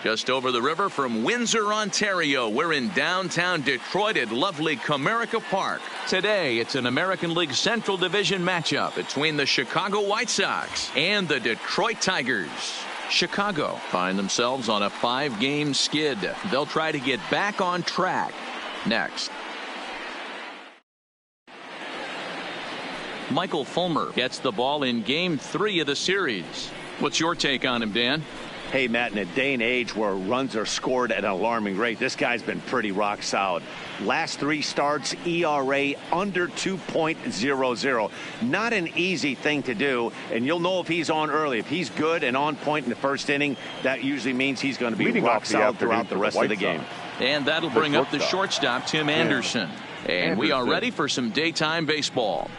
Just over the river from Windsor, Ontario, we're in downtown Detroit at lovely Comerica Park. Today, it's an American League Central Division matchup between the Chicago White Sox and the Detroit Tigers. Chicago find themselves on a 5-game skid. They'll try to get back on track next. Michael Fulmer gets the ball in Game 3 of the series. What's your take on him, Dan? Hey, Matt, in a day and age where runs are scored at an alarming rate, this guy's been pretty rock solid. Last 3 starts, ERA under 2.00. Not an easy thing to do, and you'll know if he's on early. If he's good and on point in the first inning, that usually means he's going to be rock solid throughout the rest of the game. And that'll bring up the shortstop, Tim Anderson. And we are ready for some daytime baseball.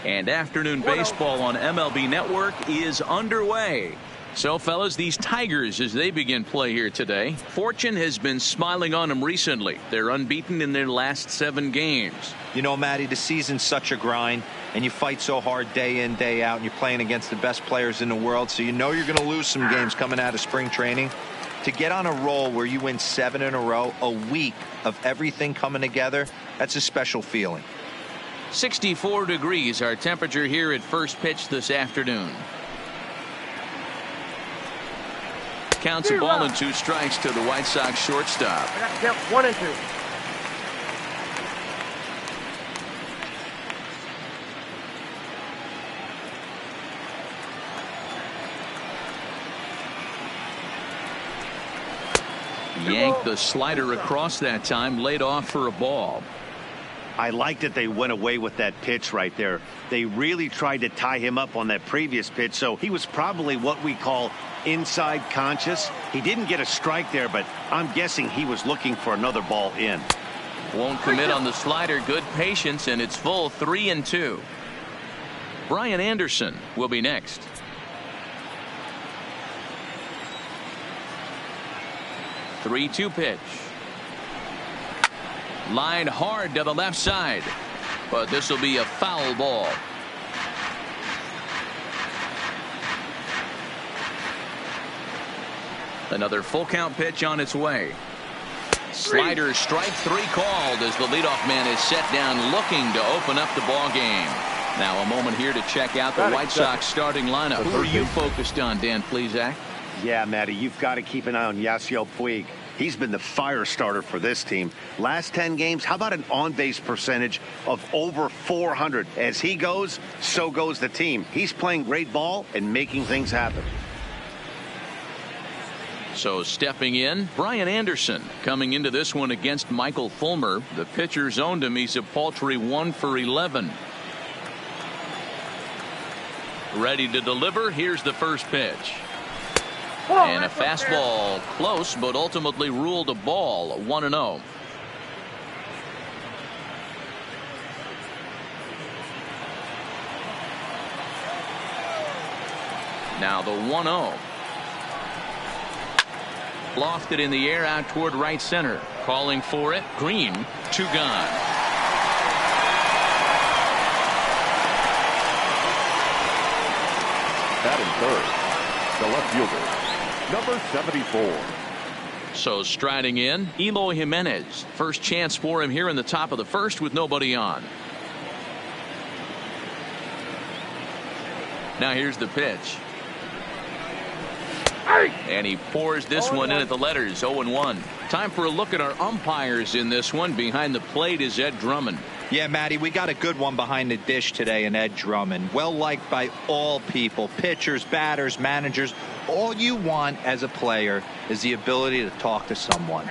And afternoon baseball on MLB Network is underway. So, fellas, these Tigers, as they begin play here today, fortune has been smiling on them recently. They're unbeaten in their last 7 games. You know, Matty, the season's such a grind, and you fight so hard day in, day out, and you're playing against the best players in the world, so you know you're going to lose some games coming out of spring training. To get on a roll where you win 7 in a row, a week of everything coming together, that's a special feeling. 64 degrees, our temperature here at first pitch this afternoon. Counts a ball and 2 strikes to the White Sox shortstop. I got to count 1 and 2. Yanked the slider across that time, laid off for a ball. I like that they went away with that pitch right there. They really tried to tie him up on that previous pitch, so he was probably what we call inside conscious. He didn't get a strike there, but I'm guessing he was looking for another ball in. Won't commit on the slider. Good patience, and it's full 3-2. Brian Anderson will be next. The 3-2 pitch. Line hard to the left side, but this will be a foul ball. Another full count pitch on its way. Slider, strike 3 called as the leadoff man is set down looking to open up the ball game. Now a moment here to check out the White Sox starting lineup. Who are you focused on, Dan Plesac? Yeah, Matty, you've got to keep an eye on Yasiel Puig. He's been the fire starter for this team. Last 10 games, how about an on-base percentage of over 400? As he goes, so goes the team. He's playing great ball and making things happen. So stepping in, Brian Anderson coming into this one against Michael Fulmer. The pitcher's owned him. He's a paltry 1 for 11. Ready to deliver. Here's the first pitch. And a fastball close, but ultimately ruled a ball. 1-0. Now the 1-0. Lofted in the air out toward right center. Calling for it. Green. 2 gone. Batting third, the left fielder, number 74. So striding in, Eloy Jimenez. First chance for him here in the top of the first with nobody on. Now here's the pitch. And he pours this one in at the letters. 0-1. Time for a look at our umpires in this one. Behind the plate is Ed Drummond. Yeah, Matty, we got a good one behind the dish today in Ed Drummond. Well liked by all people, pitchers, batters, managers. All you want as a player is the ability to talk to someone.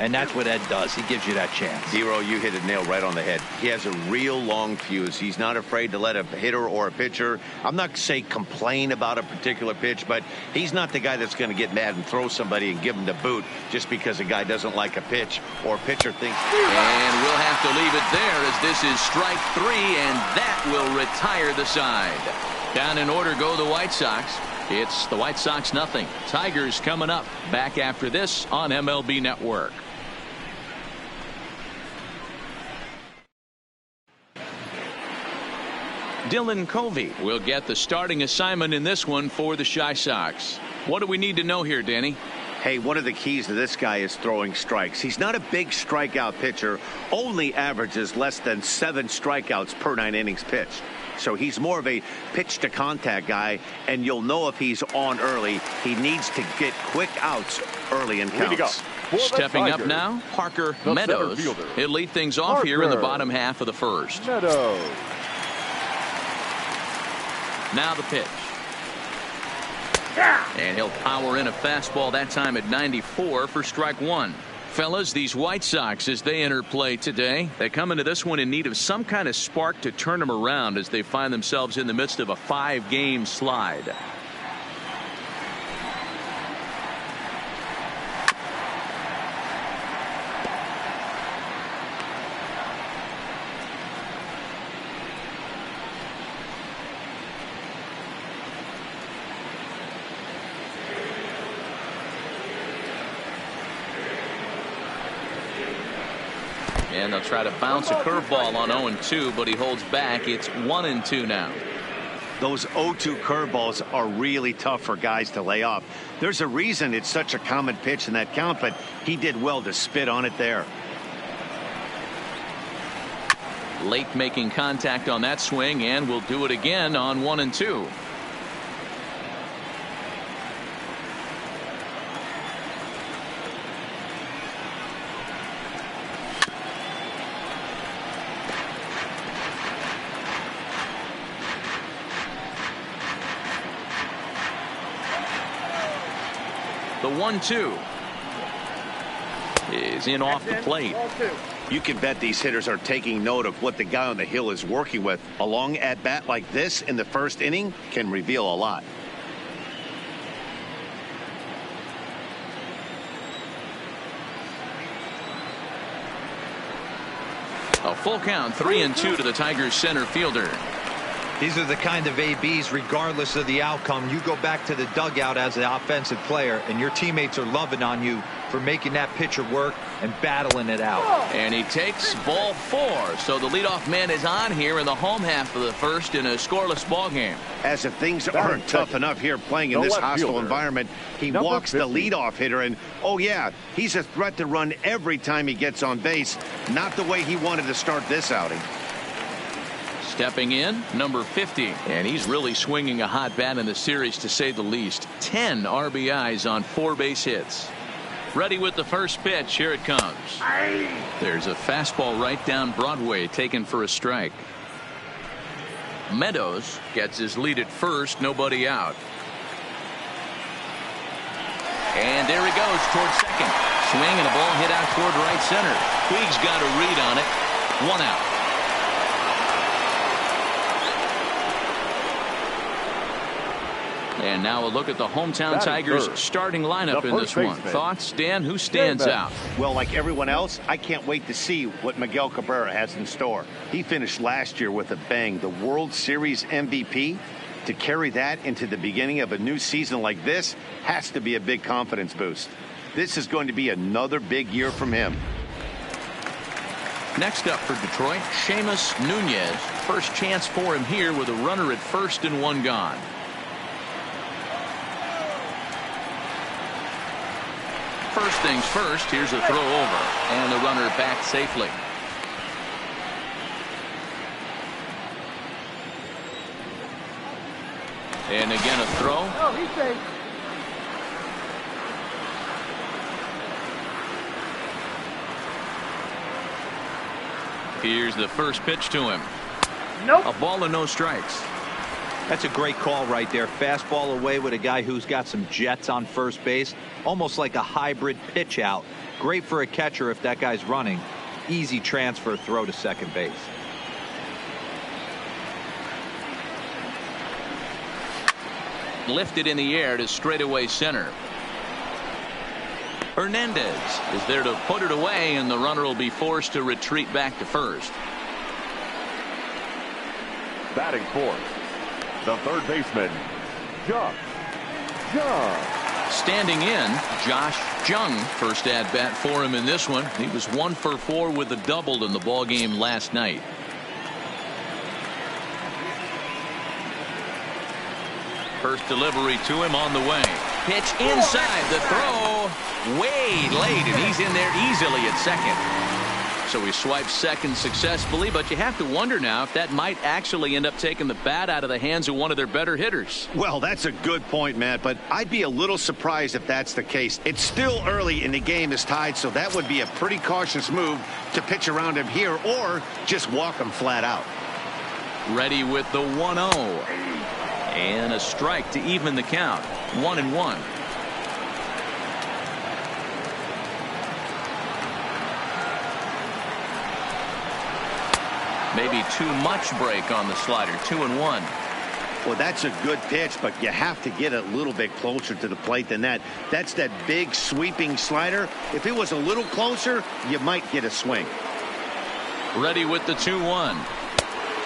And that's what Ed does. He gives you that chance. Hero, you hit a nail right on the head. He has a real long fuse. He's not afraid to let a hitter or a pitcher, I'm not say complain about a particular pitch, but he's not the guy that's going to get mad and throw somebody and give him the boot just because a guy doesn't like a pitch or a pitcher thinks. And we'll have to leave it there as this is strike 3, and that will retire the side. Down in order go the White Sox. It's the White Sox 0. Tigers coming up. Back after this on MLB Network. Dylan Covey will get the starting assignment in this one for the Chi Sox. What do we need to know here, Danny? Hey, one of the keys to this guy is throwing strikes. He's not a big strikeout pitcher, only averages less than 7 strikeouts per 9 innings pitched. So he's more of a pitch to contact guy, and you'll know if he's on early. He needs to get quick outs early in counts. Stepping up now, Parker Meadows. He'll lead things off here in the bottom half of the first. Meadows. Now the pitch. And he'll power in a fastball that time at 94 for strike 1. Fellas, these White Sox, as they enter play today, they come into this one in need of some kind of spark to turn them around as they find themselves in the midst of a 5-game slide. And they'll try to bounce a curveball on 0-2, but he holds back. It's 1-2 now. Those 0-2 curveballs are really tough for guys to lay off. There's a reason it's such a common pitch in that count, but he did well to spit on it there. Late making contact on that swing, and will do it again on 1-2. The 1-2 is in off the plate. You can bet these hitters are taking note of what the guy on the hill is working with. A long at bat like this in the first inning can reveal a lot. A full count, 3-2 to the Tigers center fielder. These are the kind of ABs, regardless of the outcome. You go back to the dugout as an offensive player, and your teammates are loving on you for making that pitcher work and battling it out. And he takes ball 4. So the leadoff man is on here in the home half of the first in a scoreless ball game. As if things aren't tough enough here playing in this hostile environment, he walks the leadoff hitter, and oh yeah, he's a threat to run every time he gets on base. Not the way he wanted to start this outing. Stepping in, number 50. And he's really swinging a hot bat in the series, to say the least. 10 RBIs on 4 base hits. Ready with the first pitch. Here it comes. There's a fastball right down Broadway, taken for a strike. Meadows gets his lead at first, nobody out. And there he goes toward second. Swing and a ball hit out toward right center. Puig's got a read on it. 1 out. And now a look at the hometown Tigers starting lineup in this one. Thoughts, Dan? Who stands out? Well, like everyone else, I can't wait to see what Miguel Cabrera has in store. He finished last year with a bang, the World Series MVP. To carry that into the beginning of a new season like this has to be a big confidence boost. This is going to be another big year from him. Next up for Detroit, Seamus Nunez. First chance for him here with a runner at first and 1 gone. First things first, here's a throw over, and the runner back safely. And again a throw. Oh, he's safe. Here's the first pitch to him. Nope. A ball and no strikes. That's a great call right there. Fastball away with a guy who's got some jets on first base. Almost like a hybrid pitch out. Great for a catcher if that guy's running. Easy transfer throw to second base. Lifted in the air to straightaway center. Hernandez is there to put it away, and the runner will be forced to retreat back to first. Batting fourth, the third baseman, Josh Jung. Standing in, Josh Jung. First at bat for him in this one. He was 1 for 4 with a double in the ball game last night. First delivery to him on the way. pitch inside. The throw way late, and he's in there easily at second. So he swipes second successfully, but you have to wonder now if that might actually end up taking the bat out of the hands of one of their better hitters. Well, that's a good point, Matt, but I'd be a little surprised if that's the case. It's still early and the game is tied, so that would be a pretty cautious move to pitch around him here or just walk him flat out. Ready with the 1-0. And a strike to even the count. 1-1. Maybe too much break on the slider. 2-1. Well, that's a good pitch, but you have to get a little bit closer to the plate than that. That's that big sweeping slider. If it was a little closer, you might get a swing. Ready with the 2-1.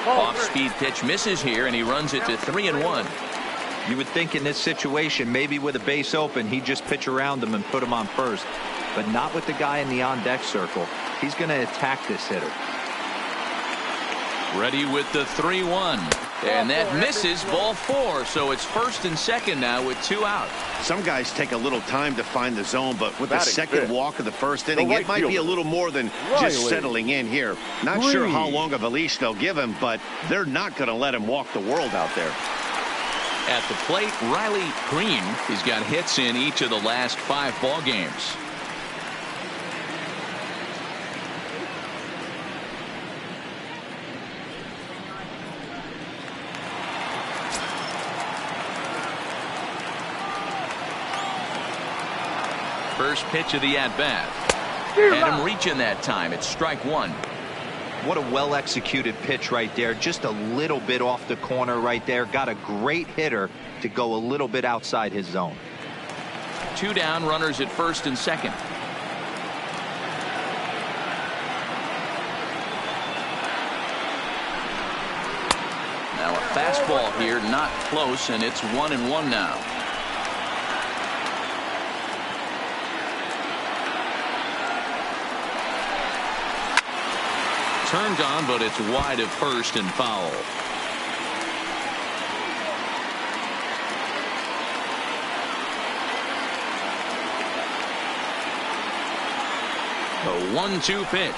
Off-speed pitch misses here, and he runs it to 3-1. You would think in this situation, maybe with a base open, he'd just pitch around him and put him on first. But not with the guy in the on-deck circle. He's going to attack this hitter. Ready with the 3-1. And that misses, ball 4. So it's first and second now with 2 out. Some guys take a little time to find the zone, but with the second walk of the first inning, it might be a little more than just settling in here. Not sure how long of a leash they'll give him, but they're not going to let him walk the world out there. At the plate, Riley Green. He's got hits in each of the last 5 ball games. First pitch of the at-bat. Had him reaching that time. It's strike 1. What a well-executed pitch right there. Just a little bit off the corner right there. Got a great hitter to go a little bit outside his zone. 2 down, runners at first and second. Now a fastball here, not close, and it's 1-1 now. Turned on, but it's wide of first and foul. The 1-2 pitch.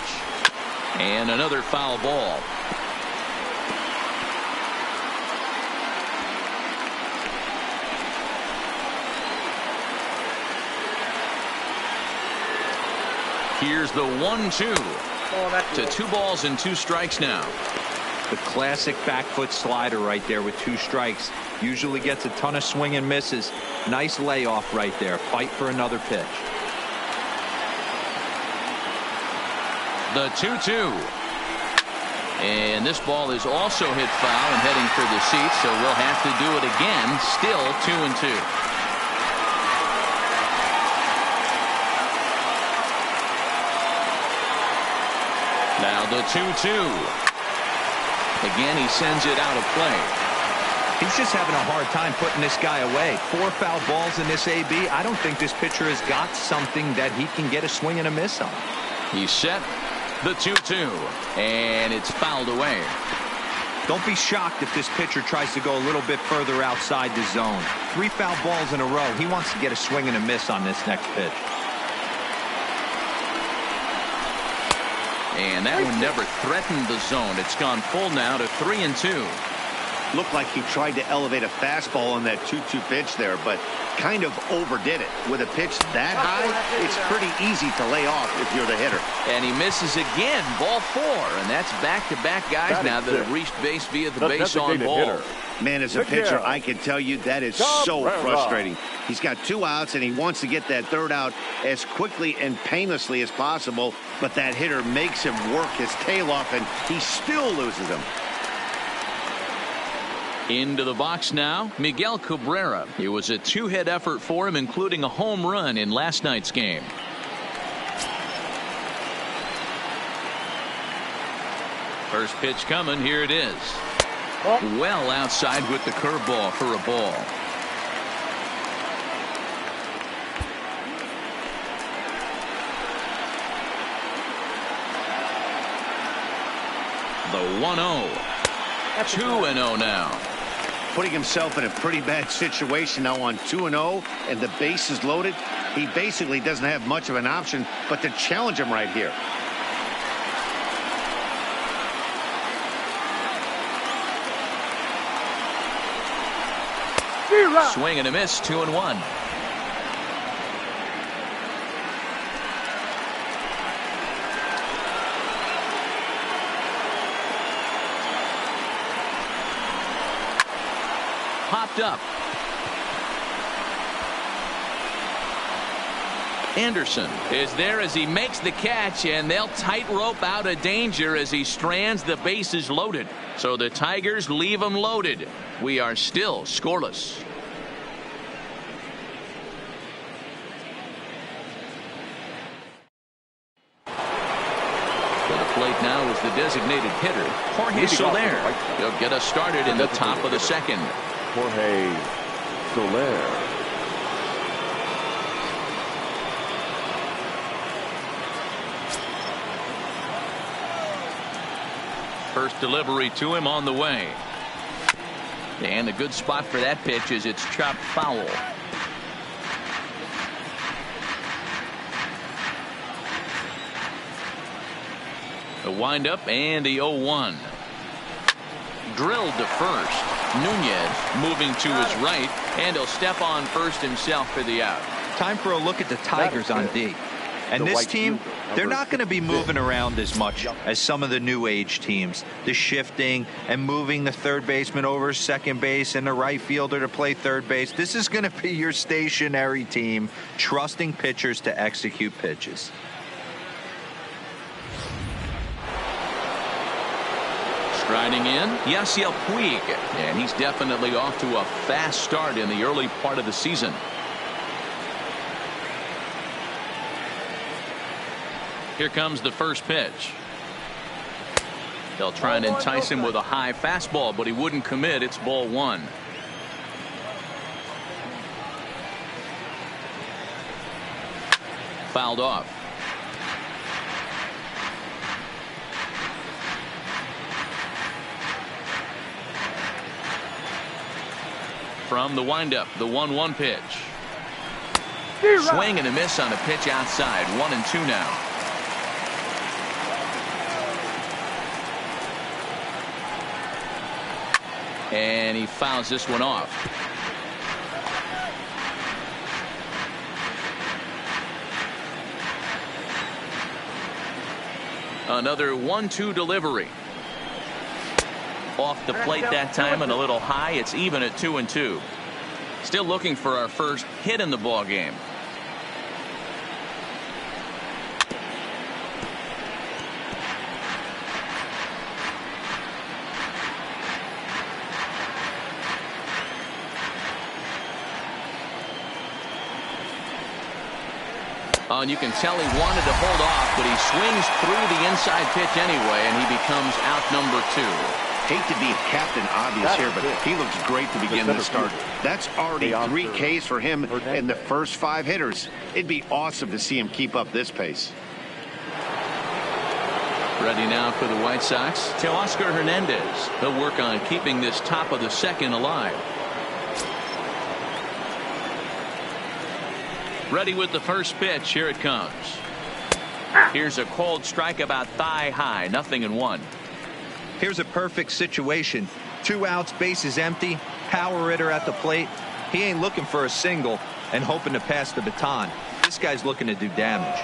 And another foul ball. Here's the 1-2. To 2 balls and 2 strikes now. The classic back foot slider right there with 2 strikes. Usually gets a ton of swing and misses. Nice layoff right there. Fight for another pitch. The 2-2. And this ball is also hit foul and heading for the seats, so we'll have to do it again. Still 2-2. Now the 2-2. Again, he sends it out of play. He's just having a hard time putting this guy away. 4 foul balls in this AB. I don't think this pitcher has got something that he can get a swing and a miss on. He's set. The 2-2. And it's fouled away. Don't be shocked if this pitcher tries to go a little bit further outside the zone. 3 foul balls in a row. He wants to get a swing and a miss on this next pitch. And that one never threatened the zone. It's gone full now to 3-2. Looked like he tried to elevate a fastball on that 2-2 pitch there, but kind of overdid it. With a pitch that high, it's pretty easy to lay off if you're the hitter. And he misses again. Ball 4. And that's back-to-back guys now that have reached base via the base on ball. Man, as a pitcher, I can tell you that is so frustrating. He's got 2 outs, and he wants to get that 3rd out as quickly and painlessly as possible, but that hitter makes him work his tail off, and he still loses him. Into the box now, Miguel Cabrera. It was a 2-hit effort for him, including a home run in last night's game. First pitch coming. Here it is. Well outside with the curveball for a ball. The 1-0. 2-0 now. putting himself in a pretty bad situation now on 2-0, and the base is loaded. He basically doesn't have much of an option but to challenge him right here. Swing and a miss, 2-1. Popped up. Anderson is there as he makes the catch, and they'll tightrope out of danger as he strands. The bases loaded. So the Tigers leave them loaded. We are still scoreless. For the plate now is the designated hitter, Jorge Soler. He'll get us started in the top of the second. Jorge Soler. First delivery to him on the way. And a good spot for that pitch is it's chopped foul. The windup and the 0-1. Drilled to first. Nunez moving to his right, and he'll step on first himself for the out. Time for a look at the Tigers on D. And this team, they're not going to be moving around as much as some of the new age teams. The shifting and moving the third baseman over second base and the right fielder to play third base. This is going to be your stationary team, trusting pitchers to execute pitches. Striding in, Yasiel Puig, and he's definitely off to a fast start in the early part of the season. Here comes the first pitch. They'll try and entice him with a high fastball, but he wouldn't commit. It's ball one. Fouled off. From the windup, the 1-1 pitch. Swing and a miss on a pitch outside. 1-2 now. And he fouls this one off. Another 1-2 delivery. Off the plate that time and a little high. It's even at 2-2. Still looking for our first hit in the ball game. Oh, and you can tell he wanted to hold off, but he swings through the inside pitch anyway, and he becomes out number 2. Hate to be Captain Obvious here, but he looks great to begin this start. That's already 3 Ks for him in the first 5 hitters. It'd be awesome to see him keep up this pace. Ready now for the White Sox. Teoscar Hernandez. He'll work on keeping this top of the second alive. Ready with the first pitch. Here it comes. Here's a cold strike about thigh high. 0-1. Here's a perfect situation. 2 outs, bases empty, power hitter at the plate. He ain't looking for a single and hoping to pass the baton. This guy's looking to do damage.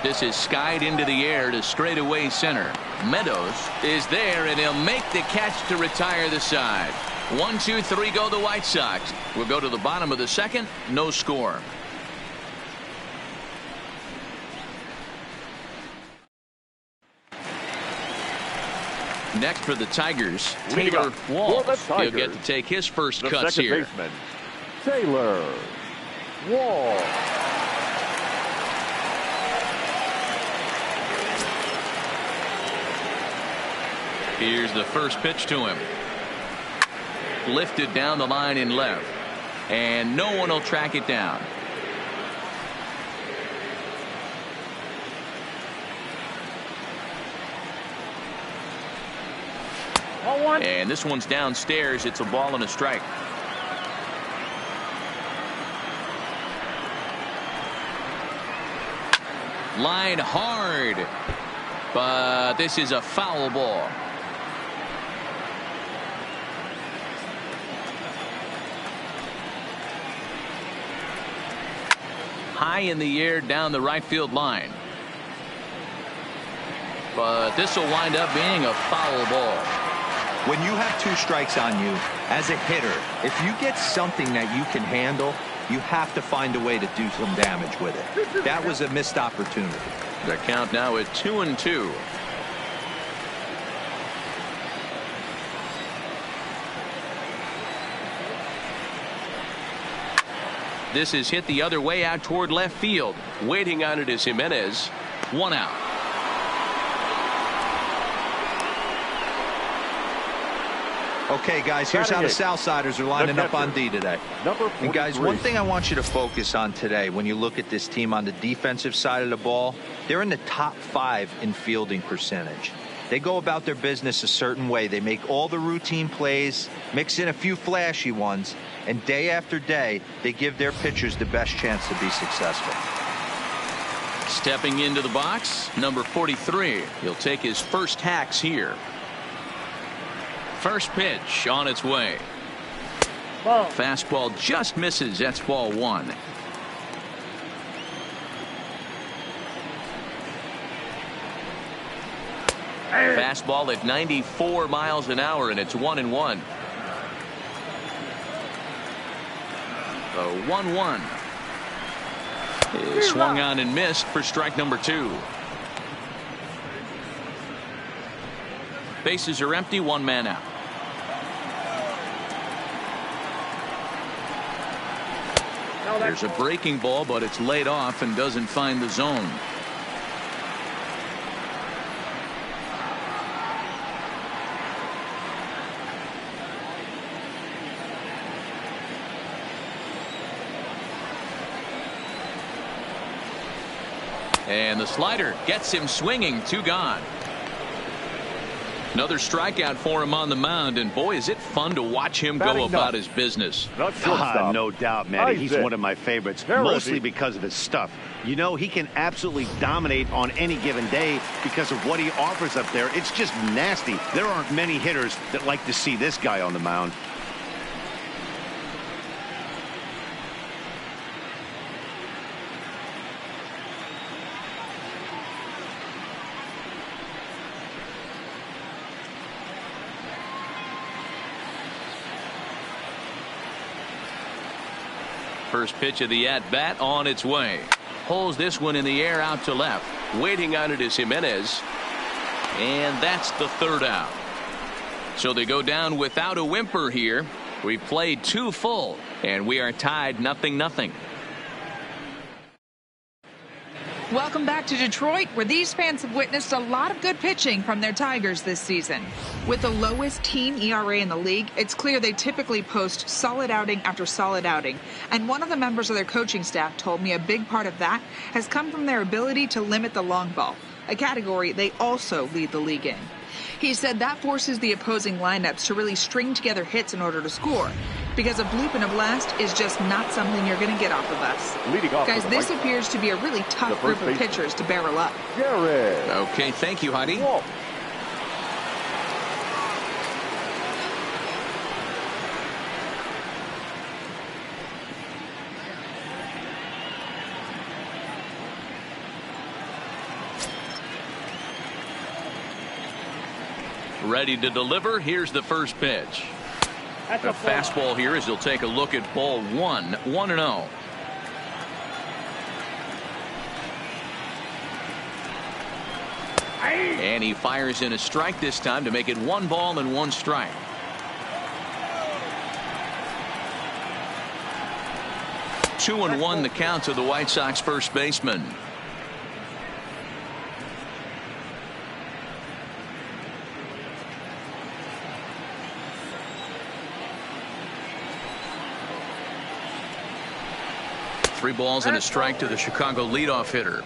This is skied into the air to straightaway center. Meadows is there, and he'll make the catch to retire the side. 1-2-3 go the White Sox. We'll go to the bottom of the second. No score. Next for the Tigers, Taylor Walsh. He'll get to take his first cuts here. Baseman, Taylor Walsh. Here's the first pitch to him. Lifted down the line in left. And no one will track it down. And this one's downstairs. It's a ball and a strike. Line hard. But this is a foul ball. High in the air down the right field line. But this will wind up being a foul ball. When you have 2 strikes on you, as a hitter, if you get something that you can handle, you have to find a way to do some damage with it. That was a missed opportunity. The count now at 2-2. This is hit the other way out toward left field. Waiting on it is Jimenez. 1 out. Okay, guys, here's how the Southsiders are lining up on D today. And, guys, one thing I want you to focus on today when you look at this team on the defensive side of the ball, they're in the top 5 in fielding percentage. They go about their business a certain way. They make all the routine plays, mix in a few flashy ones, and day after day, they give their pitchers the best chance to be successful. Stepping into the box, number 43. He'll take his first hacks here. First pitch on its way. Ball. Fastball just misses. That's ball 1. Fastball at 94 miles an hour, and it's 1-1. The 1-1 is swung on and missed for strike number 2. Bases are empty, 1 man out. There's a breaking ball, but it's laid off and doesn't find the zone. And the slider gets him swinging. 2 gone. Another strikeout for him on the mound, and boy, is it fun to watch him go about his business. No doubt, man. He's one of my favorites, mostly because of his stuff. You know, he can absolutely dominate on any given day because of what he offers up there. It's just nasty. There aren't many hitters that like to see this guy on the mound. First pitch of the at-bat on its way. Pulls this one in the air out to left. Waiting on it is Jimenez. And that's the 3rd out. So they go down without a whimper here. We've played 2 full, and we are tied 0-0. Welcome back to Detroit, where these fans have witnessed a lot of good pitching from their Tigers this season. With the lowest team ERA in the league, it's clear they typically post solid outing after solid outing. And one of the members of their coaching staff told me a big part of that has come from their ability to limit the long ball, a category they also lead the league in. He said that forces the opposing lineups to really string together hits in order to score, because a bloop and a blast is just not something you're going to get off of us. Guys, this appears to be a really tough group of pitchers to barrel up. Okay, thank you, Heidi. Ready to deliver. Here's the first pitch. The fastball here as he'll take a look at ball 1. 1-0. And he fires in a strike this time to make it 1 ball and 1 strike. Two and 1 the count to the White Sox first baseman. Three balls and a strike to the Chicago leadoff hitter.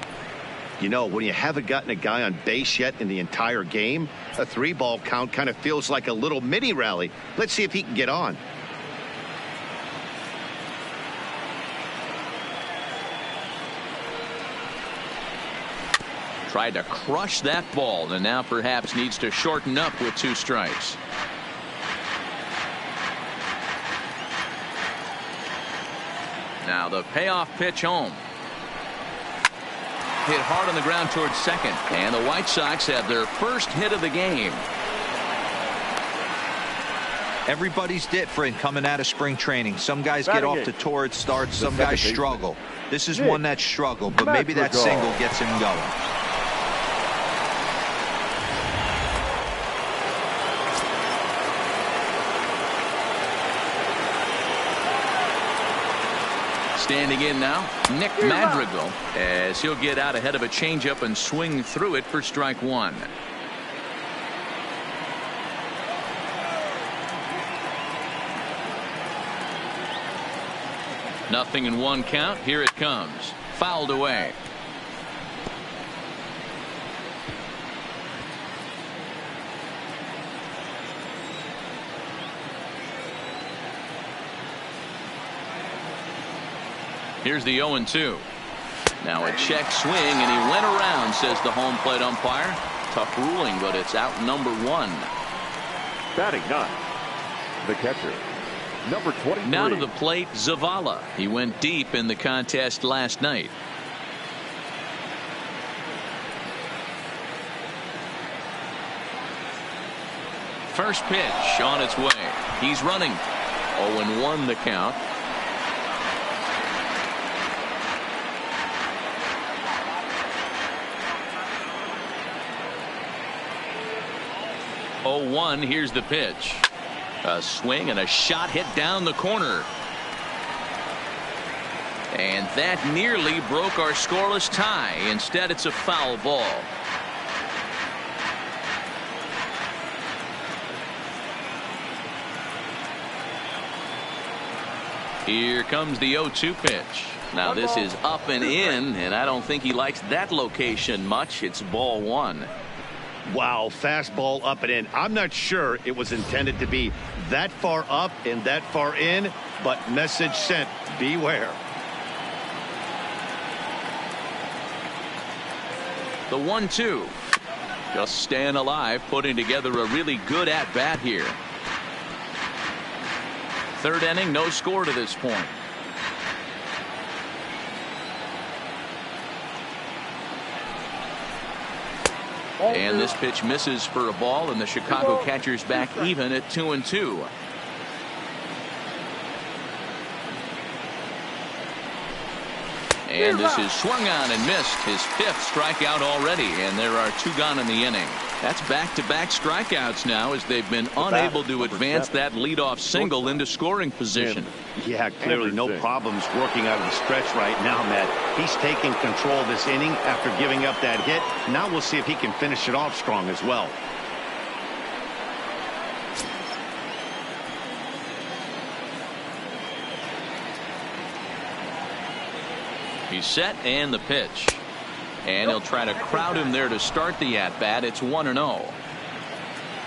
You know, when you haven't gotten a guy on base yet in the entire game, a 3-ball count kind of feels like a little mini rally. Let's see if he can get on. Tried to crush that ball and now perhaps needs to shorten up with 2 strikes. Now the payoff pitch home. Hit hard on the ground towards second, and the White Sox have their first hit of the game. Everybody's different coming out of spring training. Some guys get off to torrid starts, some guys struggle. This is one that struggled, but maybe that single gets him going. Standing in now, Nick Madrigal, as he'll get out ahead of a changeup and swing through it for strike 1. Nothing in 1 count. Here it comes. Fouled away. Here's the 0-2. Now a check swing, and he went around, says the home plate umpire. Tough ruling, but it's out number 1. Batting 9, the catcher, number 23. Now to the plate, Zavala. He went deep in the contest last night. First pitch on its way. He's running. 0-1 the count. Here's the pitch. A swing and a shot hit down the corner. And that nearly broke our scoreless tie. Instead, it's a foul ball. Here comes the 0-2 pitch. Now this is up and in, and I don't think he likes that location much. It's ball 1. Wow, fastball up and in. I'm not sure it was intended to be that far up and that far in, but message sent. Beware. The 1-2. Just staying alive, putting together a really good at-bat here. 3rd inning, no score to this point. And this pitch misses for a ball, and the Chicago catcher's back even at 2-2. And this is swung on and missed. His 5th strikeout already, and there are 2 gone in the inning. That's back-to-back strikeouts now, as they've been unable to advance that leadoff single into scoring position. Yeah, clearly no problems working out of the stretch right now, Matt. He's taking control of this inning after giving up that hit. Now we'll see if he can finish it off strong as well. He's set, and the pitch. And he'll try to crowd him there to start the at-bat. It's 1-0.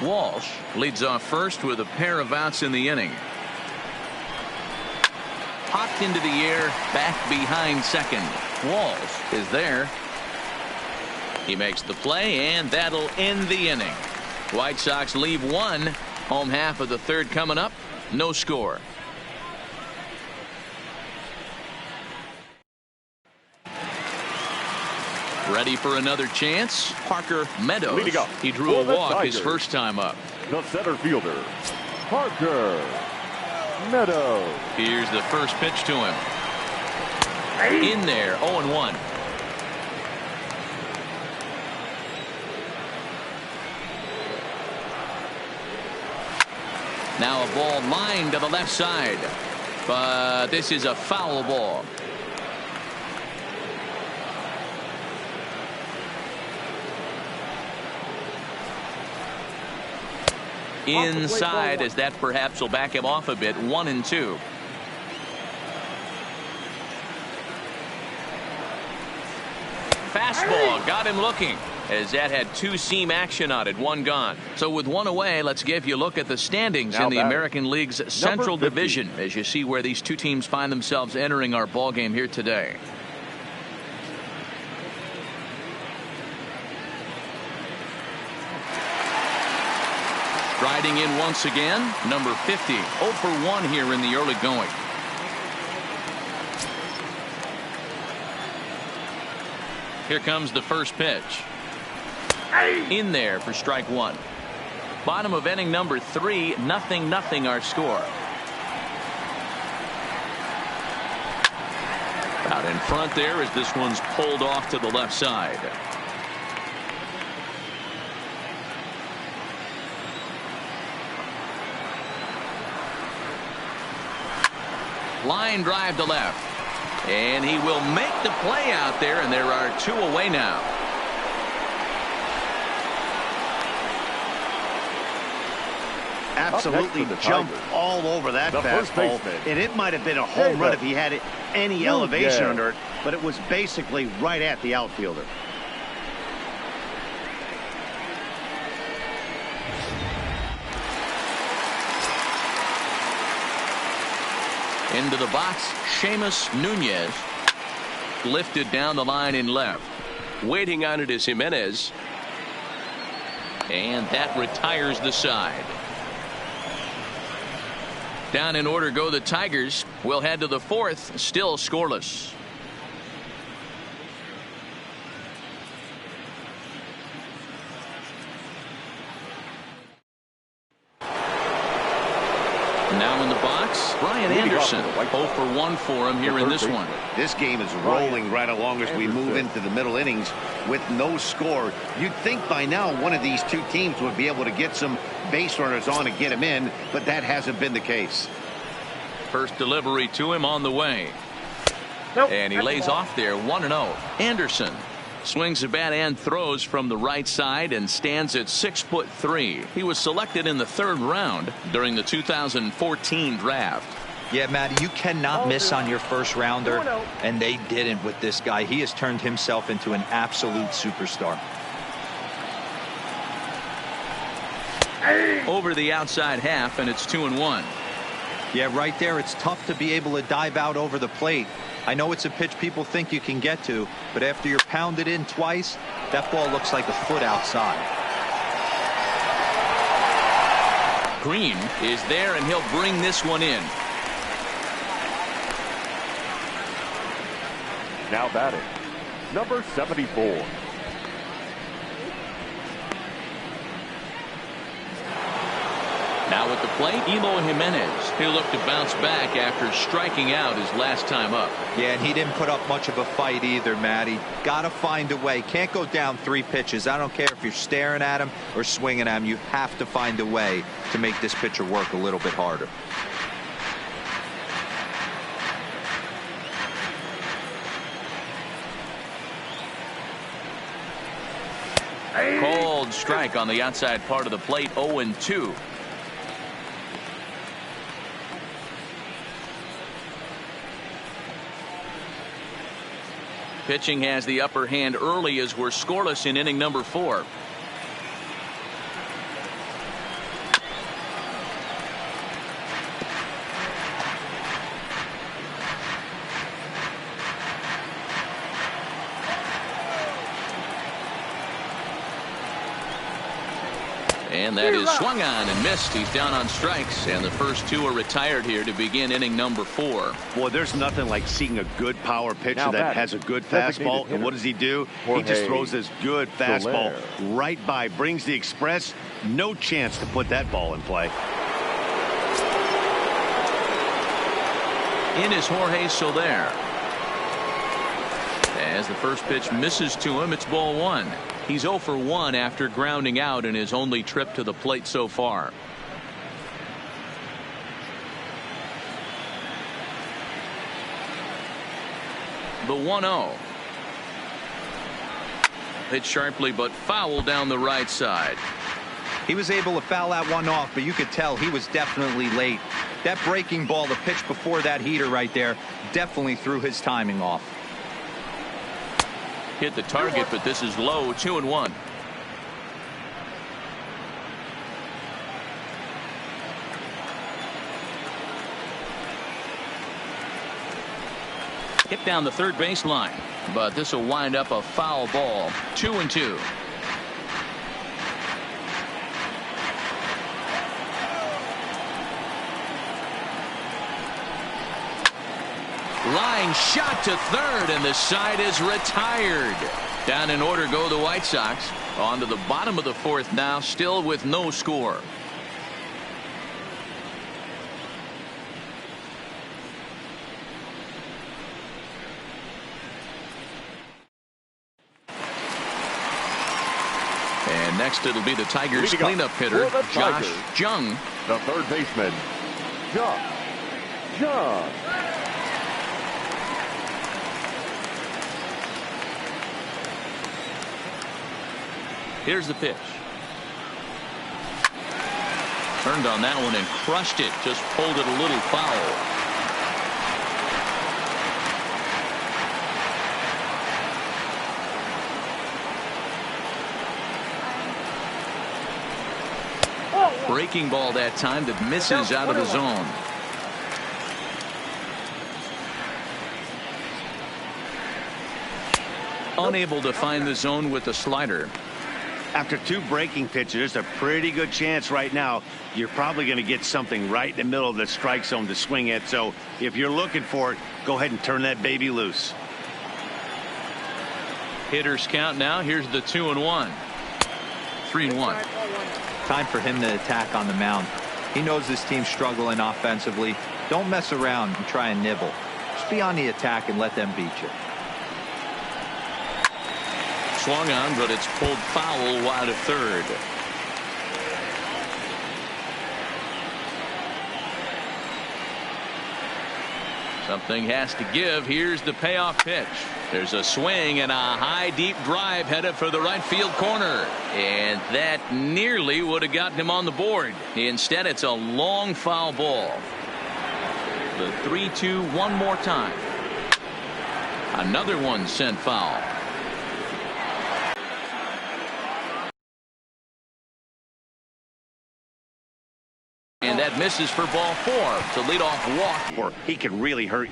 Walsh leads off first with a pair of outs in the inning. Popped into the air, back behind second. Walsh is there. He makes the play, and that'll end the inning. White Sox leave 1. Home half of the 3rd coming up. No score. Ready for another chance. Parker Meadows. He drew a walk his first time up. The center fielder, Parker Meadows. Here's the first pitch to him. In there, 0-1. Now a ball lined to the left side, but this is a foul ball. Inside, as that perhaps will back him off a bit. 1-2. Fastball got him looking, as that had 2 seam action on it, 1 gone. So with 1 away, let's give you a look at the standings in the American League's Central Division, as you see where these 2 teams find themselves entering our ball game here today. Striding in once again, number 50. 0 for 1 here in the early going. Here comes the first pitch. In there for strike one. Bottom of inning number 3, 0-0 our score. Out in front there as this one's pulled off to the left side. Line drive to left. And he will make the play out there, and there are 2 away now. Absolutely jumped all over that fastball, and it might have been a home run if he had any elevation under it, but it was basically right at the outfielder. Into the box, Seamus Nunez. Lifted down the line in left. Waiting on it is Jimenez. And that retires the side. Down in order go the Tigers. We'll head to the 4th, still scoreless. Now in the box, Brian Anderson. 0 for 1 for him here in this one. This game is rolling right along as we move into the middle innings with no score. You'd think by now one of these 2 teams would be able to get some base runners on and get him in, but that hasn't been the case. First delivery to him on the way. And he lays off there, 1-0. Anderson swings the bat and throws from the right side and stands at 6'3". He was selected in the 3rd round during the 2014 draft. Yeah, Matt, you cannot miss on your first rounder, and they didn't with this guy. He has turned himself into an absolute superstar. Over the outside half, and it's 2-1. Yeah, right there, it's tough to be able to dive out over the plate. I know it's a pitch people think you can get to, but after you're pounded in twice, that ball looks like a foot outside. Green is there, and he'll bring this one in. Now batting, number 74. Now at the plate, Eloy Jimenez. He'll look to bounce back after striking out his last time up. Yeah, and he didn't put up much of a fight either, Matty. Got to find a way. Can't go down 3 pitches. I don't care if you're staring at him or swinging at him. You have to find a way to make this pitcher work a little bit harder. Cold strike on the outside part of the plate, 0-2. Pitching has the upper hand early as we're scoreless in inning number 4. And that is swung on and missed. He's down on strikes, and the first 2 are retired here to begin inning number 4. Boy, there's nothing like seeing a good power pitcher that has a good fastball. And what does he do? He just throws this good fastball right by, brings the express. No chance to put that ball in play. In is Jorge Soler. As the first pitch misses to him, it's ball 1. He's 0 for 1 after grounding out in his only trip to the plate so far. The 1-0. Hit sharply but foul down the right side. He was able to foul that one off, but you could tell he was definitely late. That breaking ball, the pitch before that heater right there, definitely threw his timing off. Hit the target, but this is low, 2-1. Hit down the third baseline, but this will wind up a foul ball, 2-2. Line shot to third, and the side is retired. Down in order go the White Sox. On to the bottom of the fourth now, still with no score. And next it'll be the Tigers cleanup hitter, Josh Jung. The third baseman, Josh Jung. Here's the pitch. Turned on that one and crushed it. Just pulled it a little foul. Breaking ball that time that misses out of the zone. Unable to find the zone with the slider. After two breaking pitches, there's a pretty good chance right now you're probably going to get something right in the middle of the strike zone to swing at. So if you're looking for it, go ahead and turn that baby loose. Hitters count now. Here's the 2-1. 3-1. Time for him to attack on the mound. He knows this team's struggling offensively. Don't mess around and try and nibble. Just be on the attack and let them beat you. Swung on, but it's pulled foul wide of third. Something has to give. Here's the payoff pitch. There's a swing and a high deep drive headed for the right field corner, and that nearly would have gotten him on the board. Instead, it's a long foul ball. The 3-2 one more time. Another one sent foul. And that misses for ball 4. It's a leadoff walk. Or he can really hurt you.